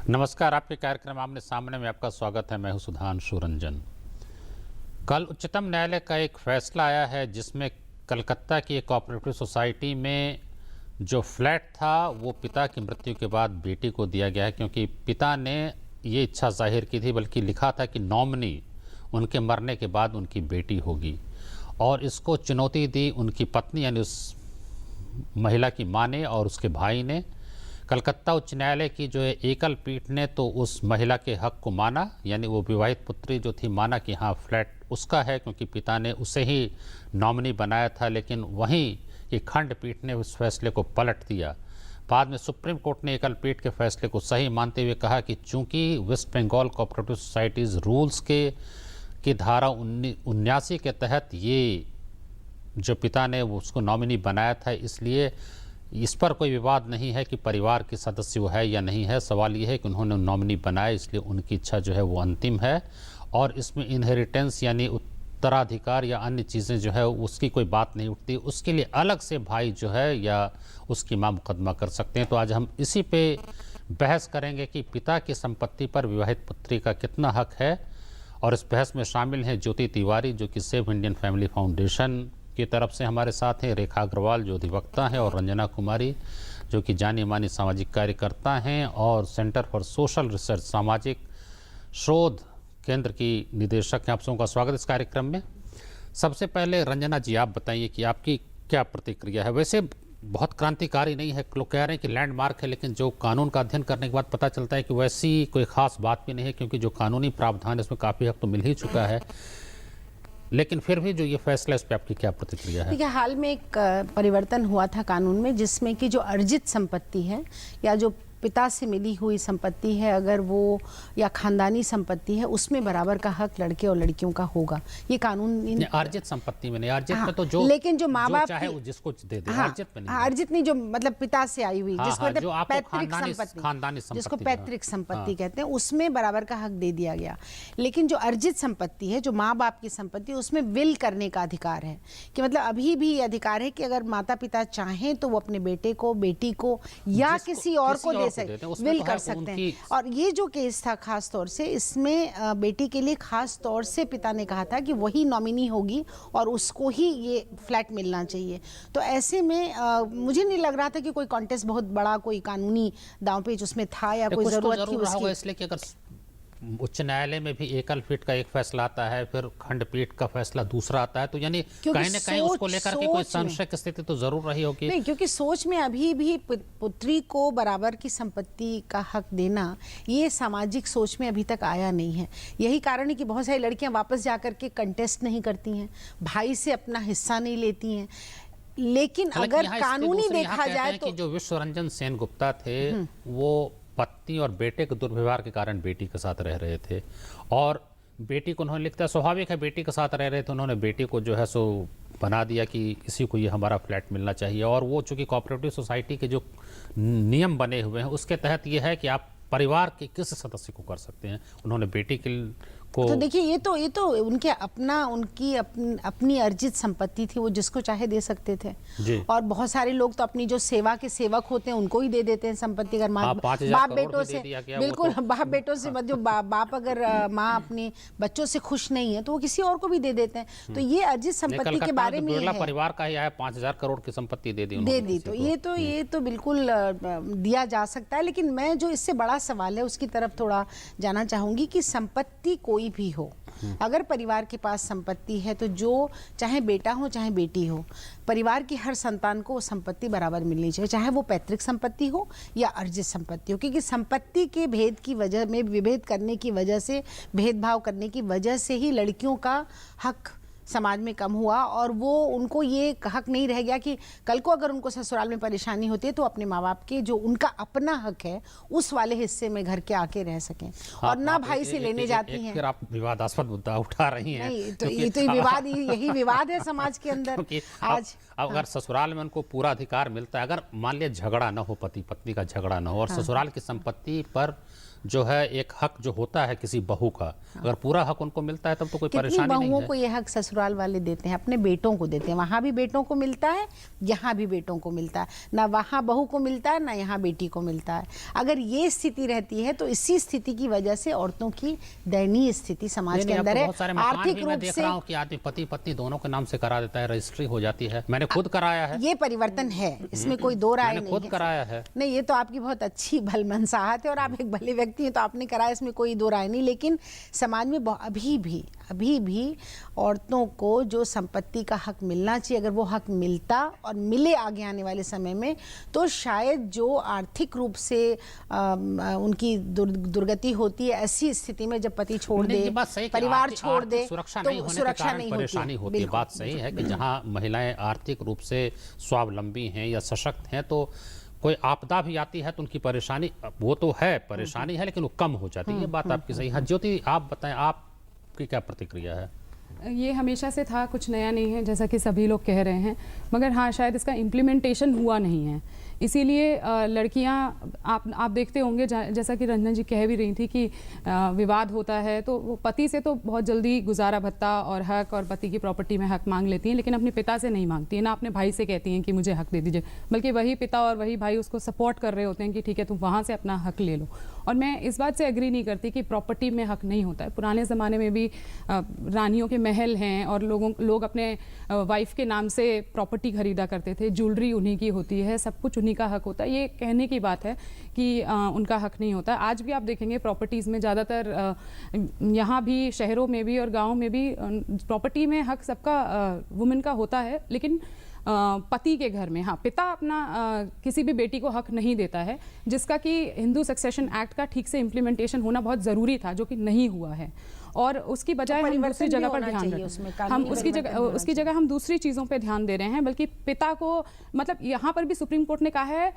नमस्कार। आपके कार्यक्रम आमने सामने में आपका स्वागत है। मैं हूं सुधांशु रंजन। कल उच्चतम न्यायालय का एक फैसला आया है जिसमें कलकत्ता की एक कोऑपरेटिव सोसाइटी में जो फ्लैट था वो पिता की मृत्यु के बाद बेटी को दिया गया है, क्योंकि पिता ने ये इच्छा जाहिर की थी, बल्कि लिखा था कि नॉमिनी उनके मरने के बाद उनकी बेटी होगी। और इसको चुनौती दी उनकी पत्नी यानी उस महिला की माँ ने और उसके भाई ने। कलकत्ता उच्च न्यायालय की जो है एकल पीठ ने तो उस महिला के हक को माना, यानी वो विवाहित पुत्री जो थी माना कि हाँ फ्लैट उसका है क्योंकि पिता ने उसे ही नॉमिनी बनाया था। लेकिन वहीं ये खंडपीठ ने उस फैसले को पलट दिया। बाद में सुप्रीम कोर्ट ने एकल पीठ के फैसले को सही मानते हुए कहा कि चूंकि West Bengal cooperative societies rules की धारा 79 के तहत ये जो पिता ने उसको नॉमिनी बनाया था, इसलिए इस पर कोई विवाद नहीं है कि परिवार के सदस्य वो है या नहीं है। सवाल ये है कि उन्होंने नॉमिनी बनाया, इसलिए उनकी इच्छा जो है वो अंतिम है। और इसमें इनहेरिटेंस यानी उत्तराधिकार या अन्य चीज़ें जो है उसकी कोई बात नहीं उठती। उसके लिए अलग से भाई जो है या उसकी माँ मुकदमा कर सकते हैं। तो आज हम इसी पे बहस करेंगे कि पिता की संपत्ति पर विवाहित पुत्री का कितना हक है। और इस बहस में शामिल हैं ज्योति तिवारी जो कि सेव इंडियन फैमिली फाउंडेशन की तरफ से हमारे साथ हैं, रेखा अग्रवाल जो अधिवक्ता हैं, और रंजना कुमारी जो कि जानी मानी सामाजिक कार्यकर्ता हैं और सेंटर फॉर सोशल रिसर्च सामाजिक शोध केंद्र की निदेशक हैं। आप सबों का स्वागत इस कार्यक्रम में। सबसे पहले रंजना जी आप बताइए कि आपकी क्या प्रतिक्रिया है। वैसे बहुत क्रांतिकारी नहीं है, लोग कह रहे हैं कि लैंडमार्क है, लेकिन जो कानून का अध्ययन करने के बाद पता चलता है कि वैसी कोई खास बात भी नहीं है, क्योंकि जो कानूनी प्रावधान है उसमें काफ़ी हक तो मिल ही चुका है। लेकिन फिर भी जो ये फैसला है इस पर आपकी क्या प्रतिक्रिया है? देखिए, हाल में एक परिवर्तन हुआ था कानून में जिसमें कि जो अर्जित संपत्ति है या जो पिता से मिली हुई संपत्ति है, अगर वो या खानदानी संपत्ति है, उसमें बराबर का हक लड़के और लड़कियों का होगा। ये कानून अर्जित संपत्ति में नहीं, अर्जित में तो जो लेकिन जो माँ बाप चाहे वो जिसको दे दे, अर्जित में नहीं। अर्जित नहीं, जो मतलब पिता से आई हुई जिसको पैतृक संपत्ति, जिसको पैतृक संपत्ति कहते हैं, उसमें बराबर का हक दे दिया गया। लेकिन जो अर्जित संपत्ति है, जो माँ बाप की संपत्ति, उसमें विल करने का अधिकार है कि मतलब अभी भी अधिकार है कि अगर माता पिता चाहें तो वो अपने बेटे को, बेटी को या किसी और को विल कर सकते हैं। और ये जो केस था खास तौर से, इसमें बेटी के लिए खास तौर से पिता ने कहा था कि वही नॉमिनी होगी और उसको ही ये फ्लैट मिलना चाहिए। तो ऐसे में मुझे नहीं लग रहा था कि कोई कॉन्टेस्ट बहुत बड़ा कोई कानूनी दांवपेच उसमें था या कोई जरूरत थी उसकी। इसलिए कि अगर उच्च न्यायालय में भी एकल पीठ का एक फैसला आता है, फिर खंडपीठ का फैसला दूसरा आता है, तो यानी कहीं ना कहीं उसको लेकर के कोई संशय की स्थिति तो जरूर रही होगी। नहीं, क्योंकि सोच में अभी भी पुत्री को बराबर की संपत्ति का हक देना, ये सामाजिक सोच में अभी तक आया नहीं है। यही कारण है कि बहुत सारी लड़कियां वापस जाकर के कंटेस्ट नहीं करती हैं, भाई से अपना हिस्सा नहीं लेती हैं। लेकिन अगर कानूनी देखा जाए तो जो विश्वरंजन सेन गुप्ता थे वो पत्नी और बेटे के दुर्व्यवहार के कारण बेटी के साथ रह रहे थे, और बेटी को उन्होंने लिखता है, स्वाभाविक है बेटी के साथ रह रहे थे, उन्होंने बेटी को जो है सो बना दिया कि इसी को ये हमारा फ्लैट मिलना चाहिए। और वो चूंकि कोऑपरेटिव सोसाइटी के जो नियम बने हुए हैं उसके तहत ये है कि आप परिवार के किस सदस्य को कर सकते हैं। उन्होंने बेटी को तो देखिए, ये तो उनके उनकी अपनी अर्जित संपत्ति थी, वो जिसको चाहे दे सकते थे। और बहुत सारे लोग तो अपनी जो सेवा के सेवक होते हैं उनको ही दे देते हैं संपत्ति। अगर बाप बेटों से, बिल्कुल बाप बेटों से, जो बाप अगर माँ अपने बच्चों से खुश नहीं है तो वो किसी और को भी दे देते हैं। तो ये अर्जित संपत्ति के बारे में परिवार का ही है, 5,000 करोड़ की संपत्ति दे दी तो ये तो बिल्कुल दिया जा सकता है। लेकिन मैं जो इससे बड़ा सवाल है उसकी तरफ थोड़ा जाना चाहूंगी कि संपत्ति कोई भी हो, अगर परिवार के पास संपत्ति है तो जो चाहे बेटा हो चाहे बेटी हो, परिवार की हर संतान को संपत्ति बराबर मिलनी चाहिए, चाहे वो पैतृक संपत्ति हो या अर्जित संपत्ति हो। क्योंकि संपत्ति के भेद की वजह में, विभेद करने की वजह से, भेदभाव करने की वजह से ही लड़कियों का हक समाज में कम हुआ, और वो उनको ये हक नहीं रह गया कि कल को अगर उनको ससुराल में परेशानी होती है तो अपने माँ बाप के जो उनका अपना हक है उस वाले हिस्से में घर के आके रह सकें। और ना भाई से लेने जाती हैं। फिर आप विवादास्पद मुद्दा उठा रही हैं। नहीं, तो ये तो विवाद, यही विवाद है समाज के अंदर आज। अगर ससुराल में उनको पूरा अधिकार मिलता है, अगर मान लिया झगड़ा ना हो, पति पत्नी का झगड़ा ना हो, और ससुराल की संपत्ति पर जो है एक हक जो होता है किसी बहू का, अगर पूरा हक उनको मिलता है तब तो कोई कितनी परेशानी नहीं बहुओं है। को ये हक ससुराल वाले देते हैं, अपने बेटों को देते हैं। वहाँ भी बेटों को मिलता है, यहाँ भी बेटों को मिलता है। ना वहाँ बहू को मिलता है, ना यहाँ बेटी को मिलता है। अगर ये स्थिति रहती है तो इसी स्थिति की वजह से औरतों की दयनीय स्थिति समाज के अंदर है। बहुत सारे मकान आर्थिक भी मैं रूप देख से रहा हूँ कि आदमी पति पत्नी दोनों के नाम से करा देता है, रजिस्ट्री हो जाती है। मैंने खुद कराया है, ये परिवर्तन है, इसमें कोई दो राय मैंने नहीं खुद है। कराया है। नहीं, ये तो आपकी बहुत अच्छी भलमनसाहत है और आप एक भले व्यक्ति हैं, तो आपने कराया, इसमें कोई दो राय नहीं। लेकिन समाज में अभी भी औरतों को जो संपत्ति का हक मिलना चाहिए, अगर वो हक मिलता और मिले आगे आने वाले समय में, तो शायद जो आर्थिक रूप से उनकी दुर्गति होती है, ऐसी स्थिति में जब पति छोड़ दे, परिवार छोड़ दे, सुरक्षा तो नहीं होने सुरक्षा के कारण नहीं परेशानी होती है। बात सही है कि जहाँ महिलाएं आर्थिक रूप से स्वावलंबी हैं या सशक्त हैं, तो कोई आपदा भी आती है तो उनकी परेशानी वो तो है, परेशानी है, लेकिन वो कम हो जाती है। ये बात आपकी सही है। ज्योति, आप बताएं, आपकी क्या प्रतिक्रिया है? ये हमेशा से था, कुछ नया नहीं है, जैसा कि सभी लोग कह रहे हैं, मगर हाँ, शायद इसका इम्प्लीमेंटेशन हुआ नहीं है। इसीलिए लड़कियां, आप देखते होंगे, जैसा कि रंजन जी कह भी रही थी कि विवाद होता है तो वो पति से तो बहुत जल्दी गुजारा भत्ता और हक और पति की प्रॉपर्टी में हक मांग लेती हैं, लेकिन अपने पिता से नहीं मांगती हैं, ना अपने भाई से कहती हैं कि मुझे हक दे दीजिए, बल्कि वही पिता और वही भाई उसको सपोर्ट कर रहे होते हैं कि ठीक है, तुम वहाँ से अपना हक ले लो। और मैं इस बात से एग्री नहीं करती कि प्रॉपर्टी में हक नहीं होता है। पुराने ज़माने में भी रानियों के महल हैं और लोग अपने वाइफ के नाम से प्रॉपर्टी खरीदा करते थे, ज्वेलरी उन्हीं की होती है, सब कुछ उन्हीं का हक होता है। ये कहने की बात है कि उनका हक नहीं होता। आज भी आप देखेंगे प्रॉपर्टीज़ में ज़्यादातर, यहाँ भी, शहरों में भी और गाँव में भी, प्रॉपर्टी में हक सबका वुमेन का होता है, लेकिन पति के घर में, हाँ, पिता अपना किसी भी बेटी को हक नहीं देता है, जिसका कि हिंदू सक्सेशन एक्ट का ठीक से इम्प्लीमेंटेशन होना बहुत ज़रूरी था, जो कि नहीं हुआ है। और उसकी बजाय हम दूसरी जगह पर ध्यान रहे हैं, हम उसकी जगह हम दूसरी चीज़ों पे ध्यान दे रहे हैं, बल्कि पिता को, मतलब यहाँ पर भी सुप्रीम कोर्ट ने कहा है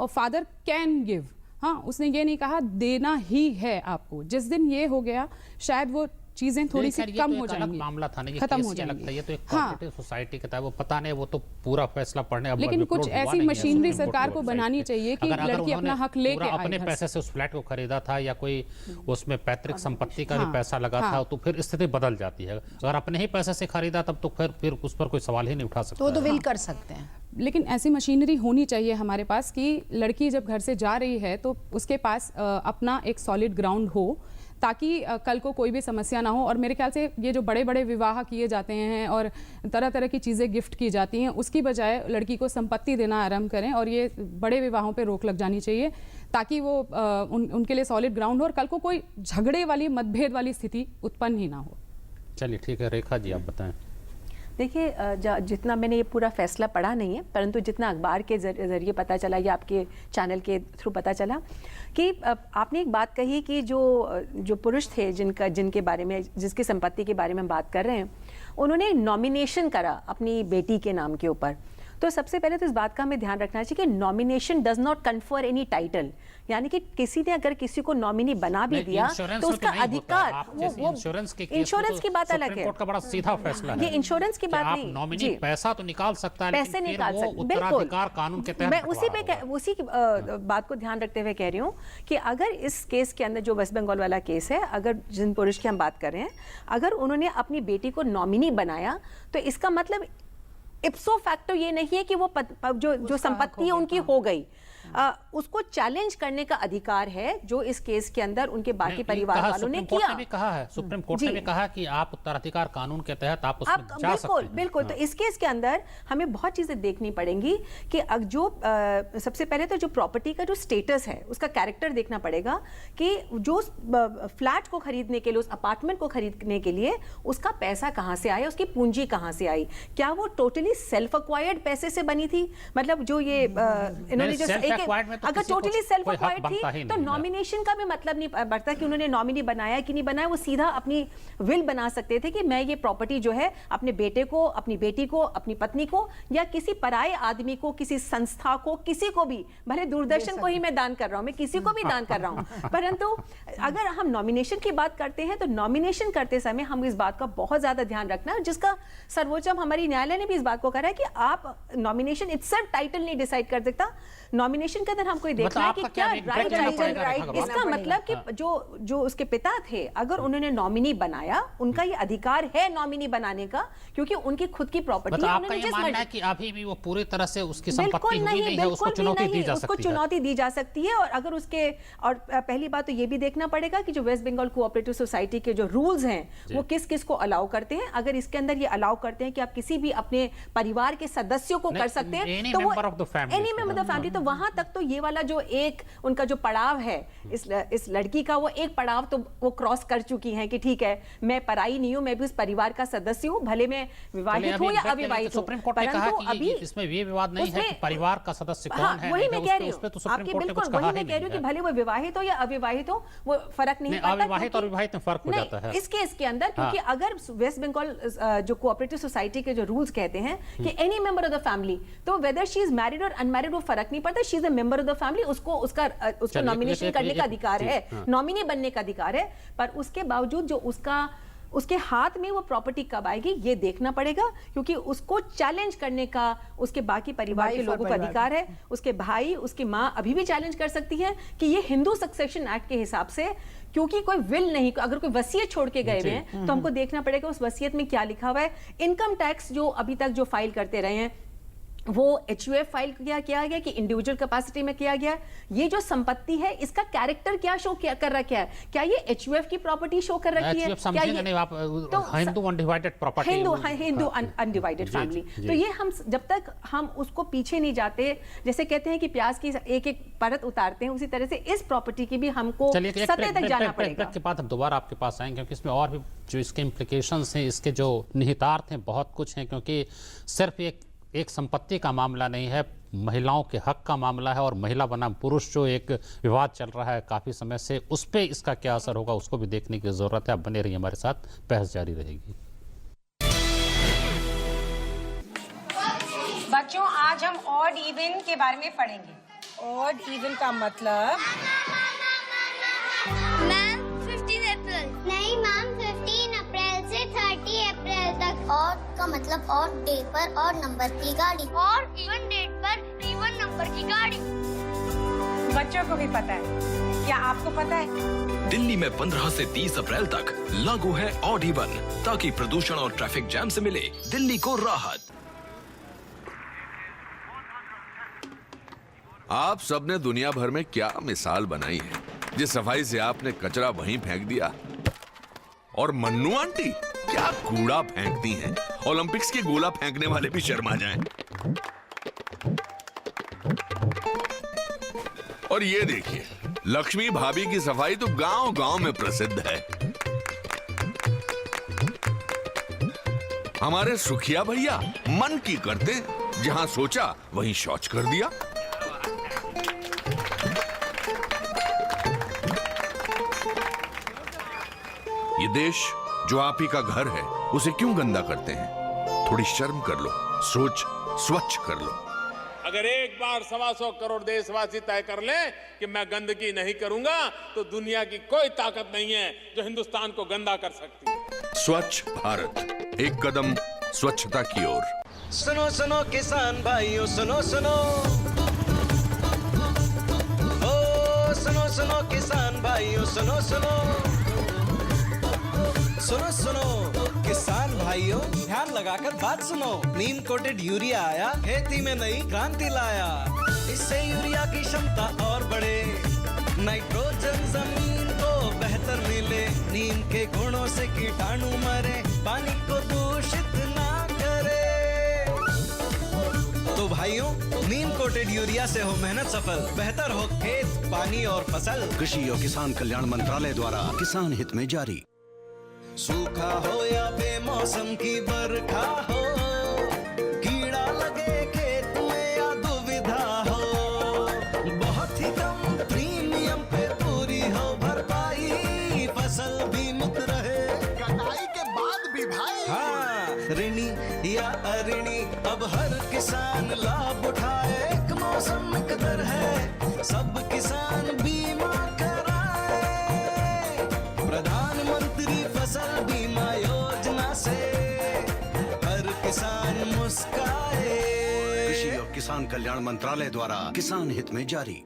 फादर कैन गिव, हाँ, उसने ये नहीं कहा देना ही है आपको। जिस दिन ये हो गया, शायद वो चीजें थोड़ी सी कम हो जाएंगी, मामला था ना, ये खत्म हो लगता है, ये तो एक हाँ। कोऑपरेटिव सोसाइटी का था, वो पता नहीं, वो तो पूरा फैसला पढ़ने अब लेकिन कुछ ऐसी मशीनरी सरकार को बनानी चाहिए कि लड़की अपना हक लेके आए। अपने पैसे से उस फ्लैट को खरीदा था या कोई उसमें पैतृक संपत्ति का भी पैसा लगा था, तो फिर स्थिति बदल जाती है। अगर अपने ही पैसे से खरीदा तब तो फिर उस पर कोई सवाल ही नहीं उठा सकता, तो विल कर सकते हैं। लेकिन ऐसी मशीनरी होनी चाहिए हमारे पास कि लड़की जब घर से जा रही है तो उसके पास अपना एक सॉलिड ग्राउंड हो, ताकि कल को कोई भी समस्या ना हो। और मेरे ख्याल से ये जो बड़े बड़े विवाह किए जाते हैं और तरह तरह की चीज़ें गिफ्ट की जाती हैं, उसकी बजाय लड़की को संपत्ति देना आरंभ करें और ये बड़े विवाहों पे रोक लग जानी चाहिए, ताकि वो उनके लिए सॉलिड ग्राउंड हो और कल को कोई झगड़े वाली, मतभेद वाली स्थिति उत्पन्न ही ना हो। चलिए ठीक है, रेखा जी आप बताएं। देखिए, जितना मैंने ये पूरा फैसला पढ़ा नहीं है, परंतु जितना अखबार के जरिए पता चला या आपके चैनल के थ्रू पता चला कि आपने एक बात कही कि जो पुरुष थे जिनके बारे में, जिसकी संपत्ति के बारे में हम बात कर रहे हैं, उन्होंने नॉमिनेशन करा अपनी बेटी के नाम के ऊपर। तो सबसे पहले तो इस बात का हमें ध्यान रखना चाहिए कि nomination does not confer any title, यानी कि किसी ने अगर किसी को नॉमिनी बना भी दिया तो उसका अधिकार, वो इंश्योरेंस की बात अलग है, कोर्ट का बड़ा सीधा फैसला है, ये इंश्योरेंस की बात नहीं। नॉमिनी पैसा तो निकाल सकता है, पैसे निकाल सकते, बिल्कुल, कानून के तहत। मैं उसी बात को ध्यान रखते हुए कह रही हूँ कि अगर इस केस के अंदर, जो वेस्ट बंगाल वाला केस है, अगर जिन पुरुष की हम बात कर रहे हैं, अगर उन्होंने अपनी बेटी को नॉमिनी बनाया, तो इसका मतलब इप्सो फैक्टो ये नहीं है कि वो जो संपत्ति है उनकी हो गई। उसको चैलेंज करने का अधिकार है, जो इस केस के अंदर उनके बाकी परिवार वालों ने किया। भी कहा है, सुप्रीम कोर्ट ने भी कहा कि आप उत्तराधिकार कानून के तहत आप उसमें जा सकते हैं। बिल्कुल। तो इस केस के अंदर हमें बहुत चीजें देखनी पड़ेंगी कि जो सबसे पहले तो जो प्रॉपर्टी का जो स्टेटस है, उसका कैरेक्टर देखना पड़ेगा कि जो फ्लैट को खरीदने के लिए, उस अपार्टमेंट को खरीदने के लिए उसका पैसा कहाँ से आया, उसकी पूंजी कहाँ से आई, क्या वो टोटली सेल्फ एक्वायर्ड पैसे से बनी थी, मतलब जो ये इन्होंने जो अगर टोटली सेल्फ एक्वायर्ड थी तो नॉमिनेशन का भी मतलब नहीं बढ़ता कि उन्होंने नॉमिनी बनाया कि नहीं बनाया। वो सीधा अपनी विल बना सकते थे कि मैं ये प्रॉपर्टी जो है अपने बेटे को, अपनी बेटी को, अपनी पत्नी को, या किसी पराये आदमी को, किसी संस्था को, किसी को भी, भले दूरदर्शन को ही मैं दान कर रहा हूं, मैं किसी को भी दान कर रहा हूं, परंतु अगर हम नॉमिनेशन की बात करते हैं तो नॉमिनेशन करते समय हम इस बात का बहुत ज्यादा ध्यान रखना, जिसका सर्वोच्चम हमारी न्यायालय ने भी इस बात को कहा है कि आप नॉमिनेशन इटसेल्फ टाइटल नहीं डिसाइड कर सकता, नॉमिनेशन नॉमिनेशन के अंदर हमको ये देखना है कि क्या राइट, इसका मतलब कि जो उसके पिता थे, अगर उन्होंने नॉमिनी बनाया, उनका ये अधिकार है नॉमिनी बनाने का, क्योंकि उनकी खुद की प्रॉपर्टी मतलब है। आपका ये मानना है कि अभी भी वो पूरी तरह से उसकी संपत्ति हुई नहीं है, उसको चुनौती दी जा सकती है? उसको चुनौती दी जा सकती है। और अगर उसके, और पहली बात तो ये भी देखना पड़ेगा कि जो वेस्ट बंगाल कोऑपरेटिव सोसाइटी के जो रूल्स हैं वो किस किस को अलाउ करते हैं। अगर इसके अंदर ये अलाउ करते हैं कि आप किसी भी अपने परिवार के सदस्यों को कर सकते हैं, तो वो any member of the family, तो वहां तक तो ये वाला जो एक उनका जो पड़ाव है इस लड़की का, वो एक पड़ाव तो वो क्रॉस कर चुकी हैं कि ठीक है, मैं पराई नहीं हूं, मैं भी उस परिवार का सदस्य हूं, भले मैं विवाहित हूं या अविवाहित हूं। सुप्रीम कोर्ट ने कहा कि अभी इसमें ये विवाद नहीं है कि परिवार का सदस्य कौन है। वही मैं कह रही हूँ, तो सुप्रीम आपकी कोर्ट ने कुछ बिल्कुल कहा वही मैं कह रही हूँ कि भले वो विवाहित हो या अविवाहित हो, वो फर्क नहीं पड़ता। अविवाहित और विवाहित में फर्क हो जाता है इस केस के अंदर, क्योंकि अगर वेस्ट बंगाल जो कोऑपरेटिव सोसाइटी के जो रूल्स कहते हैं कि any member of the family, तो वेदर शी इज मैरिड और अनमैरिड वो फर्क नहीं पड़ता, she is a member of the family, उसको नॉमिनेशन करने का अधिकार है, नॉमिनी बनने का अधिकार है। पर उसके बावजूद जो उसके हाथ में वो प्रॉपर्टी कब आएगी ये देखना पड़ेगा, क्योंकि उसको चैलेंज करने का उसके बाकी परिवार के लोगों को अधिकार है। उसके भाई, उसकी माँ अभी भी चैलेंज कर सकती है कि ये हिंदू सक्सेशन एक्ट के हिसाब से, क्योंकि कोई विल नहीं, अगर कोई वसीयत छोड़ के गए हुए हैं तो हमको देखना पड़ेगा उस वसीयत में क्या लिखा हुआ है। इनकम टैक्स जो अभी तक जो फाइल करते रहे हैं वो HUF फाइल किया गया कि इंडिविजुअल कैपेसिटी में किया गया। ये जो संपत्ति है इसका कैरेक्टर क्या शो कर रखा है? क्या ये HUF की प्रॉपर्टी शो कर रखी है? क्या ये नहीं, आप Hindu undivided property, Hindu undivided family, तो ये हम जब तक हम उसको पीछे नहीं जाते, जैसे कहते हैं कि प्याज की एक एक परत उतारते हैं, उसी तरह से इस प्रॉपर्टी की भी हमको सत्य तक जाना पड़ेगा। के बाद हम दोबारा आपके पास आएंगे, क्योंकि इसमें और भी जो इसके इम्प्लीकेशंस हैं, इसके जो निहितार्थ हैं, बहुत कुछ हैं। क्योंकि सिर्फ एक संपत्ति का मामला नहीं है, महिलाओं के हक का मामला है, और महिला बनाम पुरुष जो एक विवाद चल रहा है काफ़ी समय से, उस पर इसका क्या असर होगा उसको भी देखने की ज़रूरत है। आप बने रहिए हमारे साथ, बहस जारी रहेगी। बच्चों, आज हम ऑड इवन के बारे में पढ़ेंगे। ऑड इवन का मतलब? मैम 15 अप्रैल। नहीं मैम, 15 अप्रैल से 30 अप्रैल तक। ऑड का मतलब ऑड डे पर और नंबर की गाड़ी, और इवन डेट पर इवन नंबर की गाड़ी। बच्चों को भी पता है, क्या आपको पता है? दिल्ली में 15 से 30 अप्रैल तक लागू है ऑड इवन, ताकि प्रदूषण और ट्रैफिक जैम से मिले दिल्ली को राहत। आप सबने दुनिया भर में क्या मिसाल बनाई है, जिस सफाई से आपने कचरा वहीं फेंक दिया। और मन्नू आंटी क्या कूड़ा फेंकती हैं, ओलंपिक्स के गोला फेंकने वाले भी शर्मा जाएं। और ये देखिए, लक्ष्मी भाभी की सफाई तो गांव-गांव में प्रसिद्ध है। हमारे सुखिया भैया मन की करते, जहां सोचा वहीं शौच कर दिया। ये देश जो आप ही का घर है, उसे क्यों गंदा करते हैं? थोड़ी शर्म कर लो, सोच स्वच्छ कर लो। अगर एक बार 125 करोड़ देशवासी तय कर लें कि मैं गंदगी नहीं करूंगा, तो दुनिया की कोई ताकत नहीं है जो हिंदुस्तान को गंदा कर सकती है। स्वच्छ भारत, एक कदम स्वच्छता की ओर। सुनो सुनो किसान भाइयों, सुनो सुनो, ओ सुनो सुनो किसान भाइयों, सुनो सुनो, सुनो सुनो किसान भाइयों, ध्यान लगाकर बात सुनो। नीम कोटेड यूरिया आया, खेती में नई क्रांति लाया। इससे यूरिया की क्षमता और बढ़े, नाइट्रोजन जमीन को बेहतर मिले, नीम के गुणों से कीटाणु मरे, पानी को दूषित ना करे। तो भाइयों, नीम कोटेड यूरिया से हो मेहनत सफल, बेहतर हो खेत, पानी और फसल। कृषि और किसान कल्याण मंत्रालय द्वारा किसान हित में जारी। सूखा हो या बेमौसम की बरखा हो, कीड़ा लगे खेत में या दुविधा हो, बहुत ही कम प्रीमियम पे पूरी हो भरपाई, फसल बीमित रहे कटाई के बाद भी भाई। हाँ, ऋणी या अऋणी अब हर किसान लाभ उठाए, एक मौसम एक दर है, सब किसान बीमा कराए। प्रधानमंत्री फसल बीमा योजना से हर किसान मुस्काए। कृषि और किसान कल्याण मंत्रालय द्वारा किसान हित में जारी।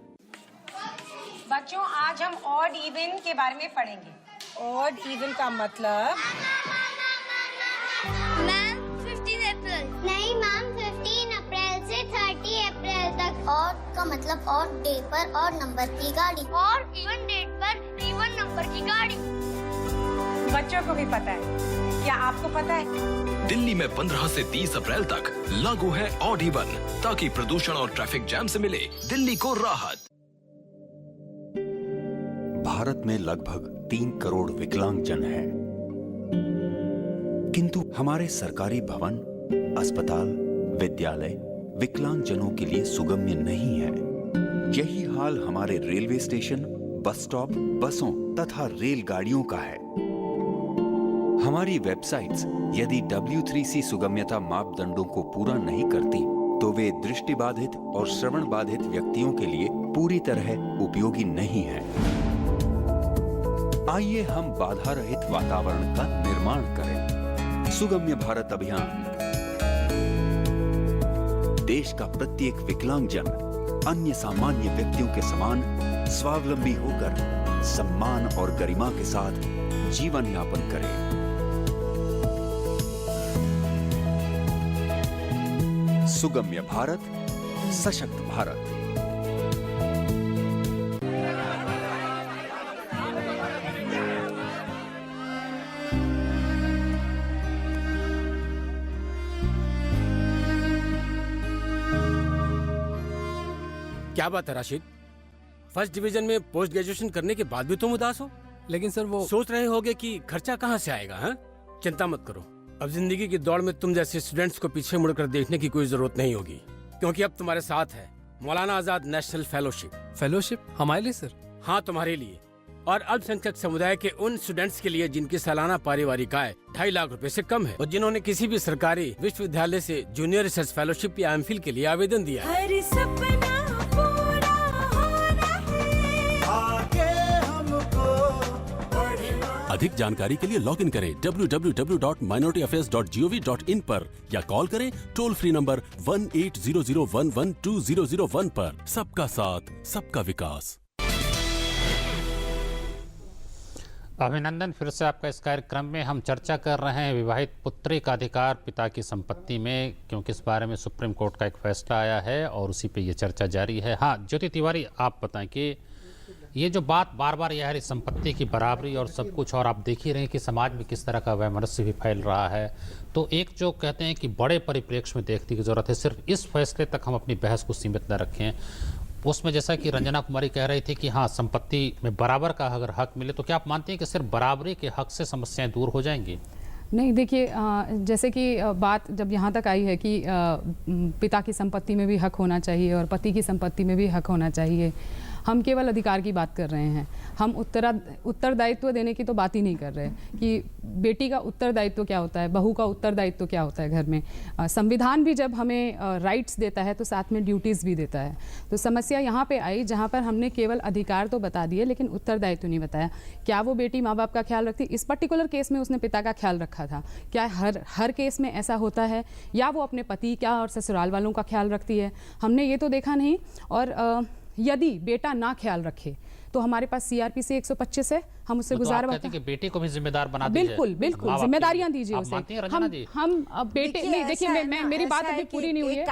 बच्चों आज हम ऑड इवन के बारे में पढ़ेंगे। ऑड इवन का मतलब मैम 15 अप्रैल नहीं मैम 15 अप्रैल से 30 अप्रैल तक। ऑड का मतलब ऑड डे पर और नंबर की गाड़ी और इवन डेट पर इवन नंबर की गाड़ी। बच्चों को भी पता है, क्या आपको पता है? दिल्ली में 15 से 30 अप्रैल तक लागू है ऑड इवन, ताकि प्रदूषण और ट्रैफिक जैम से मिले दिल्ली को राहत। भारत में लगभग 3 करोड़ विकलांगजन हैं, किंतु हमारे सरकारी भवन, अस्पताल, विद्यालय विकलांगजनों के लिए सुगम्य नहीं है। यही हाल हमारे रेलवे स्टेशन, बस स्टॉप, बसों तथा रेलगाड़ियों का है। हमारी वेबसाइट्स यदि W3C सुगम्यता मापदंडों को पूरा नहीं करती तो वे दृष्टिबाधित और श्रवण बाधित व्यक्तियों के लिए पूरी तरह उपयोगी नहीं है। आइए हम बाधा रहित वातावरण का निर्माण करें। सुगम्य भारत अभियान। देश का प्रत्येक विकलांगजन अन्य सामान्य व्यक्तियों के समान स्वावलंबी होकर सम्मान और गरिमा के साथ जीवन यापन करे। सुगम्य भारत, सशक्त भारत। क्या बात है राशिद, फर्स्ट डिवीजन में पोस्ट ग्रेजुएशन करने के बाद भी तुम उदास हो? लेकिन सर वो सोच रहे होगे कि खर्चा कहाँ से आएगा? हाँ, चिंता मत करो, अब जिंदगी की दौड़ में तुम जैसे स्टूडेंट्स को पीछे मुड़कर देखने की कोई जरूरत नहीं होगी, क्योंकि अब तुम्हारे साथ है Maulana Azad national fellowship. Fellowship हमारे लिए सर? हाँ, तुम्हारे लिए और अल्पसंख्यक समुदाय के उन स्टूडेंट्स के लिए जिनकी सालाना पारिवारिक आय 2.5 लाख रुपए से कम है और जिन्होंने किसी भी सरकारी विश्वविद्यालय से जूनियर रिसर्च फेलोशिप या एमफिल के लिए आवेदन दिया है। अधिक जानकारी के लिए लॉग इन करें www.minorityAffairs.gov.in पर या कॉल करें टोल फ्री नंबर 1800112001 पर। सबका साथ, सबका विकास। अभिनंदन फिर से आपका इस कार्यक्रम में। हम चर्चा कर रहे हैं विवाहित पुत्री का अधिकार पिता की संपत्ति में, क्योंकि इस बारे में सुप्रीम कोर्ट का एक फैसला आया है और उसी पे ये चर्चा जारी है। हाँ ज्योति तिवारी, आप बताएं कि ये जो बात बार बार यह है संपत्ति की बराबरी और सब कुछ, और आप देख ही रहे हैं कि समाज में किस तरह का वैमनस्य भी फैल रहा है, तो एक जो कहते हैं कि बड़े परिप्रेक्ष्य में देखने की जरूरत है, सिर्फ इस फैसले तक हम अपनी बहस को सीमित न रखें। उसमें जैसा कि रंजना कुमारी कह रही थी कि हाँ संपत्ति में बराबर का अगर हक मिले, तो क्या आप मानते हैं कि सिर्फ बराबरी के हक से समस्याएं दूर हो जाएंगी? नहीं, देखिए जैसे कि बात जब यहाँ तक आई है कि पिता की संपत्ति में भी हक होना चाहिए और पति की संपत्ति में भी हक होना चाहिए, हम केवल अधिकार की बात कर रहे हैं। हम उत्तरदायित्व देने की तो बात ही नहीं कर रहे कि बेटी का उत्तरदायित्व क्या होता है, बहू का उत्तरदायित्व क्या होता है घर में। संविधान भी जब हमें राइट्स देता है तो साथ में ड्यूटीज़ भी देता है। तो समस्या यहाँ पे आई जहाँ पर हमने केवल अधिकार तो बता दिए लेकिन उत्तरदायित्व नहीं बताया। क्या वो बेटी माँ बाप का ख्याल रखती? इस पर्टिकुलर केस में उसने पिता का ख्याल रखा था। क्या हर केस में ऐसा होता है? या वो अपने पति क्या और ससुराल वालों का ख्याल रखती है? हमने ये तो देखा नहीं। और यदि बेटा ना ख्याल रखे तो हमारे पास CRPC 125 है, हम उससे गुजारा कहते हैं कि बेटी को भी जिम्मेदार बना दीजिए। बिल्कुल बिल्कुल, जिम्मेदारियां दीजिए उसे। हम बेटे नहीं, देखिए मैं मेरी बात अभी पूरी नहीं हुई है।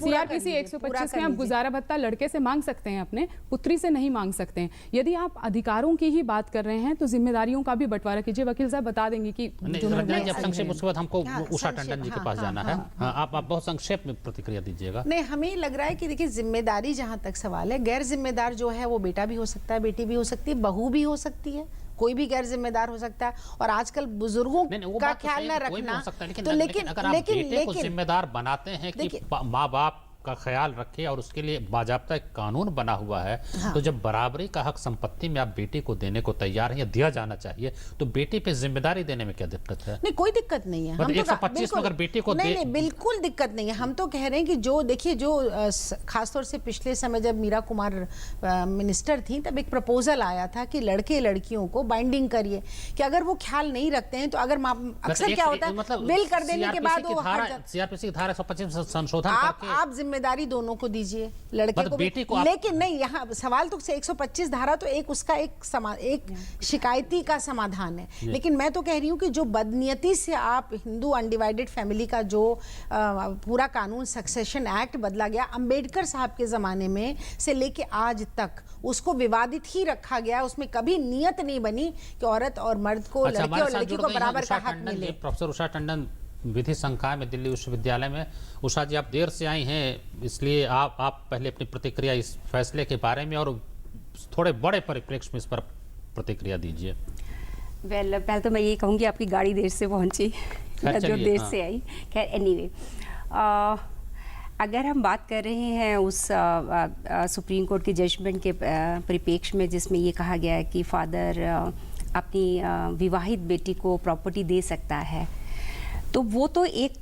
CRPC 125 में आप गुजारा भत्ता लड़के से मांग सकते हैं, अपने पुत्री से नहीं मांग सकते हैं। यदि आप अधिकारों की ही बात कर रहे हैं तो जिम्मेदारियों का भी बंटवारा कीजिए। वकील साहब बता देंगे कि संक्षेप, उसके बाद हमको उषा टंडन जी के पास जाना है। आप बहुत संक्षेप में प्रतिक्रिया दीजिएगा। नहीं, हमें लग रहा है कि देखिए जिम्मेदारी जहाँ तक सवाल है, गैर जिम्मेदार जो है वो बेटा भी हो सकता है, बेटी भी हो सकती है, बहू भी हो सकती है, कोई भी गैर जिम्मेदार हो सकता है। और आजकल बुजुर्गों का ख्याल न रखना, तो लेकिन अगर आप बेटे को जिम्मेदार बनाते हैं कि माँ बाप का ख्याल रखे और उसके लिए बाजाबता एक कानून बना हुआ है। हाँ। तो जब बराबरी का हक संपत्ति में आप बेटी को देने को तैयार हैं या दिया जाना चाहिए, तो बेटी पे जिम्मेदारी देने में क्या दिक्कत है? नहीं, कोई दिक्कत नहीं है। मतलब 125 में अगर बेटी को नहीं, बिल्कुल दिक्कत नहीं है। हम तो कह रहे हैं कि जो देखिए, जो खासतौर से पिछले समय जब मीरा कुमार मिनिस्टर थी, तब एक प्रपोजल आया था कि लड़के लड़कियों को बाइंडिंग करिए, कि अगर वो ख्याल नहीं रखते हैं तो अगर अक्सर क्या होता है, मतलब बिल कर देने के बाद वो सीआरपीसी की धारा 125 संशोधन करके आप जिम्मेदारी दोनों को दीजिए, लड़के को बेटी को। लेकिन नहीं, यहाँ सवाल तो 125 धारा तो एक उसका एक शिकायती का समाधान है। लेकिन मैं तो कह रही हूँ कि जो बदनीयती से आप हिंदू अनडिवाइडेड फैमिली का जो पूरा कानून सक्सेशन एक्ट बदला गया अंबेडकर साहब के जमाने में से लेके आज तक, उसको विवादित ही रखा गया। उसमें कभी नियत नहीं बनी कि औरत और मर्द को, लड़के और लड़की को बराबर का हक मिले। प्रोफेसर उषा टंडन विधि संकाय में दिल्ली विश्वविद्यालय में। उषा जी, आप देर से आई हैं, इसलिए आप पहले अपनी प्रतिक्रिया इस फैसले के बारे में और थोड़े बड़े परिप्रेक्ष्य में इस पर प्रतिक्रिया दीजिए। पहले तो मैं ये कहूँगी आपकी गाड़ी देर से पहुँची जो देर से आई। खैर एनीवे, अगर हम बात कर रहे हैं उस सुप्रीम कोर्ट के जजमेंट के परिप्रेक्ष्य में जिसमें ये कहा गया है कि फादर अपनी विवाहित बेटी को प्रॉपर्टी दे सकता है, तो वो तो एक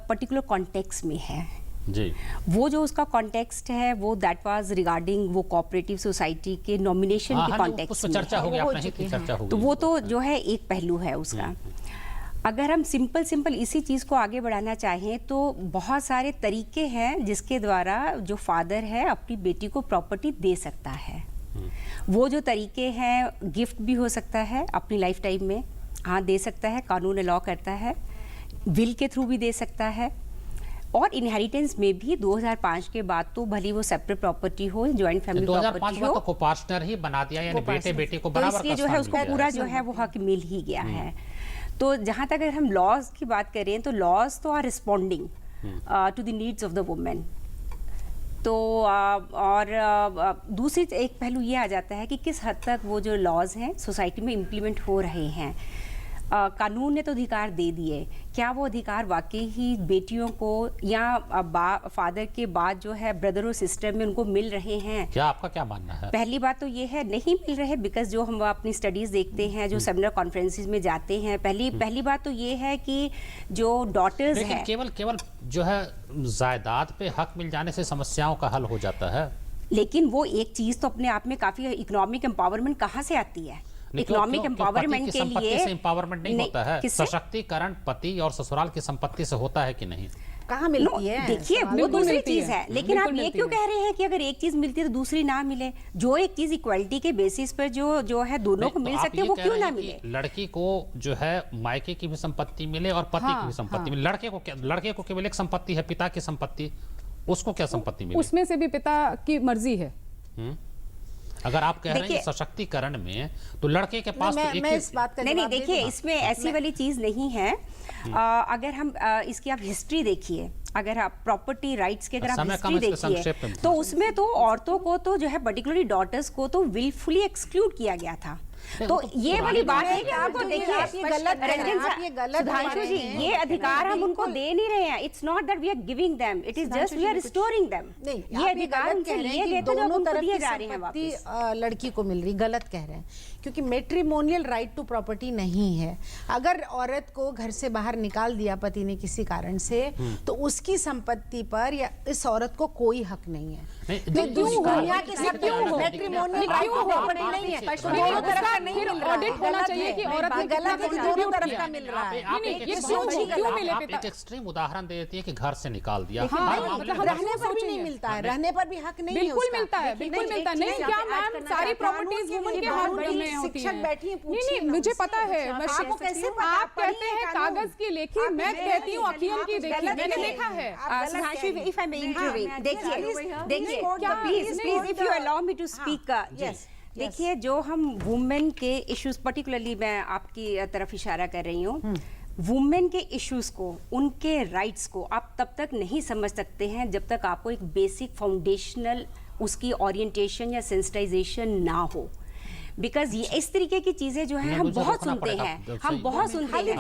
पर्टिकुलर कॉन्टेक्स्ट में है जी। वो जो उसका कॉन्टेक्स्ट है वो दैट वाज रिगार्डिंग वो कोऑपरेटिव सोसाइटी के नॉमिनेशन के कॉन्टेक्स्ट में चर्चा हो गई, तो वो तो जो है एक पहलू है उसका। अगर हम सिंपल इसी चीज़ को आगे बढ़ाना चाहें तो बहुत सारे तरीके हैं जिसके द्वारा जो फादर है अपनी बेटी को प्रॉपर्टी दे सकता है। वो जो तरीके हैं, गिफ्ट भी हो सकता है अपनी लाइफ टाइम में, हाँ दे सकता है, कानून अलाउ करता है, विल के थ्रू भी दे सकता है, और इनहेरिटेंस में भी 2005 के बाद तो भली वो सेपरेट प्रॉपर्टी हो, जॉइंट फैमिली प्रॉपर्टी हो, तो को-पार्टनर ही बना दिया, यानी बेटे बेटी को बराबर का इसलिए जो है उसको पूरा जो है वो हक मिल ही गया है। तो जहाँ तक अगर हम लॉज की बात करें तो लॉज तो are responding to the needs of the women. तो और दूसरी एक पहलू ये आ जाता है कि किस हद तक वो जो लॉज हैं सोसाइटी में इम्प्लीमेंट हो रहे हैं। कानून ने तो अधिकार दे दिए, क्या वो अधिकार वाकई ही बेटियों को या फादर के बाद जो है ब्रदर और सिस्टर में उनको मिल रहे हैं? क्या आपका क्या मानना है? पहली बात तो ये है नहीं मिल रहे, बिकॉज जो हम अपनी स्टडीज देखते हैं, जो सेमिनार कॉन्फ्रेंसेस में जाते हैं, पहली बात तो ये है कि जो डॉटर्स हैं, केवल जो है जायदाद पे हक मिल जाने से समस्याओं का हल हो जाता है। लेकिन वो एक चीज तो अपने आप में काफी इकोनॉमिक एम्पावरमेंट कहाँ से आती है? इकोनॉमिक एम्पावरमेंट के लिए एम्पावरमेंट नहीं होता है, सशक्तिकरण पति और ससुराल की संपत्ति से होता है कि नहीं? कहाँ मिलती है? देखिए वो दूसरी चीज है, लेकिन आप ये क्यों कह रहे हैं कि अगर एक चीज मिलती है तो दूसरी ना मिले? जो एक चीज इक्वालिटी के बेसिस पर जो है दोनों को मिल सकते हैं, वो क्यों ना मिले? लड़की को जो है मायके की भी संपत्ति मिले और पति की भी संपत्ति मिले। लड़के को केवल एक संपत्ति है, पिता की संपत्ति, उसको क्या संपत्ति मिले? उसमें से भी पिता की मर्जी है। अगर आप कह रहे हैं सशक्तिकरण में, तो लड़के के पास नहीं, देखिए इसमें ऐसी वाली चीज नहीं है। अगर हम इसकी आप हिस्ट्री देखिए, अगर आप प्रॉपर्टी राइट्स के अगर आप हिस्ट्री देखिए तो उसमें तो औरतों को तो जो है पर्टिकुलरली डॉटर्स को तो विलफुली एक्सक्लूड किया गया था। तो ये वाली बात है कि आपको देखिए, आप ये गलत सुधांशु जी, ये अधिकार हम उनको दे नहीं रहे हैं। It's not that we are giving them, it is just we are restoring them. ये अधिकार उनसे लिए गए थे, जो उनको दिए जा रहे हैं वापस। लड़की को मिल रही, गलत कह रहे हैं, क्योंकि मैट्रिमोनियल राइट टू प्रॉपर्टी नहीं है। अगर औरत को घर से बाहर निकाल दिया पति ने किसी कारण से, तो उसकी संपत्ति पर या इस औरत को कोई हक नहीं है। दुनिया के सब मैट्रिमोनियल राइट टू प्रॉपर्टी नहीं है, दोनों तरफ का नहीं मिल रहा। ऑडिट होना चाहिए कि औरत ने गलत है, दोनों तरफ का मिल रहा है। आप एक एक्सट्रीम उदाहरण दे देती है कि घर से निकाल दिया, रहने पर भी नहीं मिलता है, रहने पर भी हक नहीं है। बिल्कुल मिलता है, बिल्कुल मिलता है। नहीं क्या मैम, सारी प्रॉपर्टीज वुमेन के हाथ में होती हैं। शिक्षक बैठी है, नहीं मुझे पता है। आप कहते हैं कागज की लेखी, मैं कहती हूँ अखियों की देखी, मैंने देखा है। इफ आई मे इंटरवीन, देखिए please if you allow me to speak. देखिए जो हम वुमेन के इश्यूज, पर्टिकुलरली मैं आपकी तरफ इशारा कर रही हूँ, वुमेन के इश्यूज को, उनके राइट्स को आप तब तक नहीं समझ सकते हैं जब तक आपको एक बेसिक फाउंडेशनल उसकी ओरिएंटेशन या सेंसिटाइजेशन ना हो। बिकॉज ये इस तरीके की चीजें जो है हम बहुत सुनते हैं, हम बहुत सुनते हैं।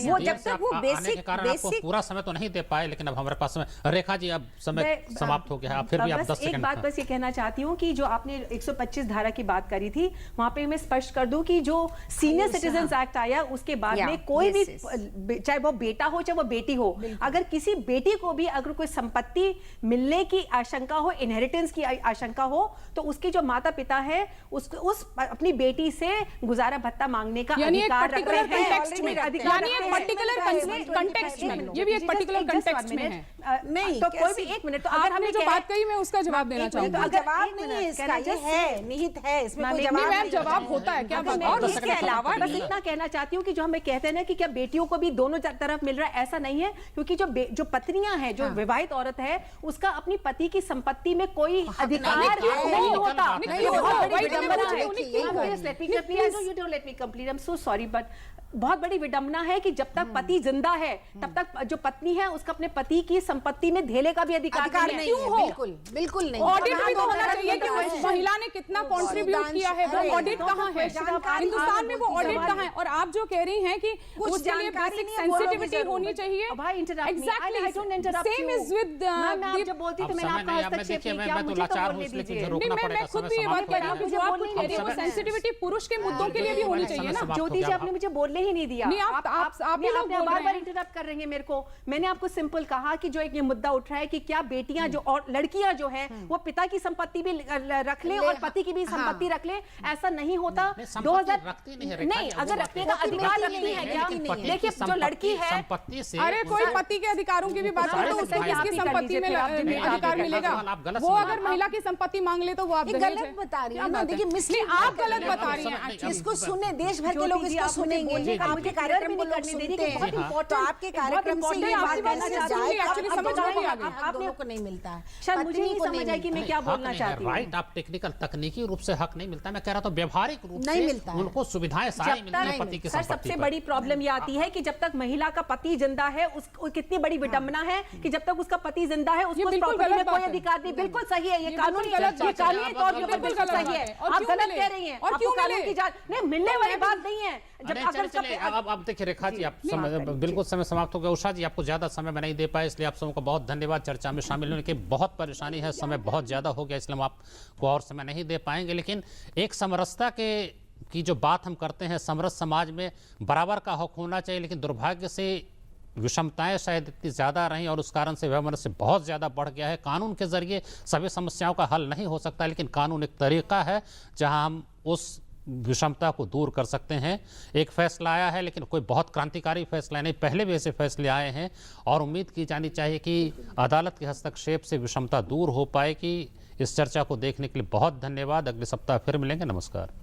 वो जब तक वो बेसिक पूरा समय तो नहीं दे पाए, लेकिन अब हमारे पास समय, रेखा जी अब समय समाप्त हो गया है, फिर भी आप 10 सेकंड। एक बात बस ये कहना चाहती हूँ कि जो आपने 125 धारा की बात करी थी, वहां पे मैं स्पष्ट कर दूं कि जो सीनियर सिटीजन एक्ट आया उसके बाद में कोई भी, चाहे वो बेटा हो चाहे वो बेटी हो, अगर किसी बेटी को भी अगर कोई संपत्ति मिलने की आशंका हो, इनहेरिटेंस की आशंका हो, तो उसके जो माता पिता है उसको उस अपनी बेटी से गुजारा भत्ता मांगने का अधिकार रखते हैं। ये भी एक पर्टिकुलर कंटेक्स्ट में है। नहीं तो कोई भी, एक मिनट, तो अगर हमने जो बात कही मैं उसका जवाब देना चाहूंगी। जवाब नहीं है इसका, ये है निहित है, इसमें कोई जवाब नहीं। जवाब होता है क्या? और इसके अलावा बस इतना कहना चाहती हूँ कि जो हमें कहते हैं ना कि क्या बेटियों को भी दोनों तरफ मिल रहा है, ऐसा नहीं है, क्योंकि जो पत्नियां हैं, जो विवाहित औरत है, उसका अपनी पति की संपत्ति में कोई अधिकार नहीं होता। बहुत बड़ी विडंबना है कि जब तक पति जिंदा है तब तक जो पत्नी है उसका अपने पति की संपत्ति में धेले का भी अधिकार नहीं है। क्यों हो? बिल्कुल नहीं। ऑडिट भी तो होना चाहिए कि उस महिला ने कितना कंट्रीब्यूट किया है, वो ऑडिट कहाँ है? हिंदुस्तान में वो ऑडिट कहाँ है? और आप जो कह रही हैं कि उसके लिए बेसिक सेंसिटिविटी होनी चाहिए। सेम इज विद जब बोलती तो मैंने आपका हस्तक्षेप किया, मुझे तो बोलने दीजिए। मैं खुद भी ये बात कर रही हूँ कि जो आप कह रही हैं वो सेंसिटिविटी पुरुष के मुद्दों के लिए भी होनी चाहिए ना। ज्योति जी, आपने मुझे बोलने ही नहीं दिया। नहीं, आप ही लोग बार-बार इंटरप्ट कर रही हैं मेरे को। मैंने आपको सिंपल कहा कि जो एक ये मुद्दा उठ रहा है कि क्या बेटियां जो और लड़कियां जो है वो पिता की संपत्ति भी रख ले और पति की भी संपत्ति रख ले, ऐसा नहीं होता। 2000 नहीं, अगर रखने का अधिकार रखती है क्या? देखिए जो लड़की है, संपत्ति से, अरे कोई पति के अधिकारों की भी बात करें तो उसको किसकी संपत्ति में अधिकार मिलेगा? वो अगर महिला की संपत्ति मांग ले तो वो आप गलत बता रही है ना। देखिए मिसली, आप गलत बता रही हैं। इसको सुने, देश भर के लोग इसको सुनेंगे। आपके कार्यक्रम को लोग सुनते हैं, तो आपके कार्यक्रम से ये बात कैसे जाए? एक्चुअली समझ में आप दोनों को नहीं मिलता है, शायद मुझे नहीं समझ आई कि मैं क्या बोलना चाहती हूँ। राइट, आप टेक्निकल तकनीकी रूप से हक नहीं मिलता, मैं कह रहा था व्यवहारिक रूप से नहीं मिलता, उनको सुविधाएं सारी मिलती है पति की संपत्ति। सबसे बड़ी प्रॉब्लम ये आती है कि जब तक महिला का पति जिंदा है, उसको कितनी बड़ी विडंबना है कि जब तक उसका पति जिंदा है उसको प्रॉपर्टी में कोई अधिकार नहीं। बिल्कुल सही है, ये कानूनी तौर पर बिल्कुल सही है। आप गलत कह रही हैं, आपको कानून की जांच नहीं, मिलने वाली बात नहीं है। अब देखिए रेखा जी, आप बिल्कुल समय समाप्त हो गया। उषा जी, आपको ज्यादा समय में नहीं दे पाए, इसलिए आप सबको को बहुत धन्यवाद चर्चा में शामिल होने की। बहुत परेशानी है, समय बहुत ज्यादा हो गया, इसलिए हम आपको और समय नहीं दे पाएंगे। लेकिन एक समरसता की जो बात हम करते हैं, समरस समाज में बराबर का हक होना चाहिए, लेकिन दुर्भाग्य से विषमताएं शायद इतनी ज़्यादा रहीं और उस कारण से वैमनस्य बहुत ज़्यादा बढ़ गया है। कानून के जरिए सभी समस्याओं का हल नहीं हो सकता, लेकिन कानून एक तरीका है जहां हम उस विषमता को दूर कर सकते हैं। एक फैसला आया है, लेकिन कोई बहुत क्रांतिकारी फैसला नहीं, पहले भी ऐसे फैसले आए हैं और उम्मीद की जानी चाहिए कि अदालत के हस्तक्षेप से विषमता दूर हो पाएगी। इस चर्चा को देखने के लिए बहुत धन्यवाद। अगले सप्ताह फिर मिलेंगे। नमस्कार।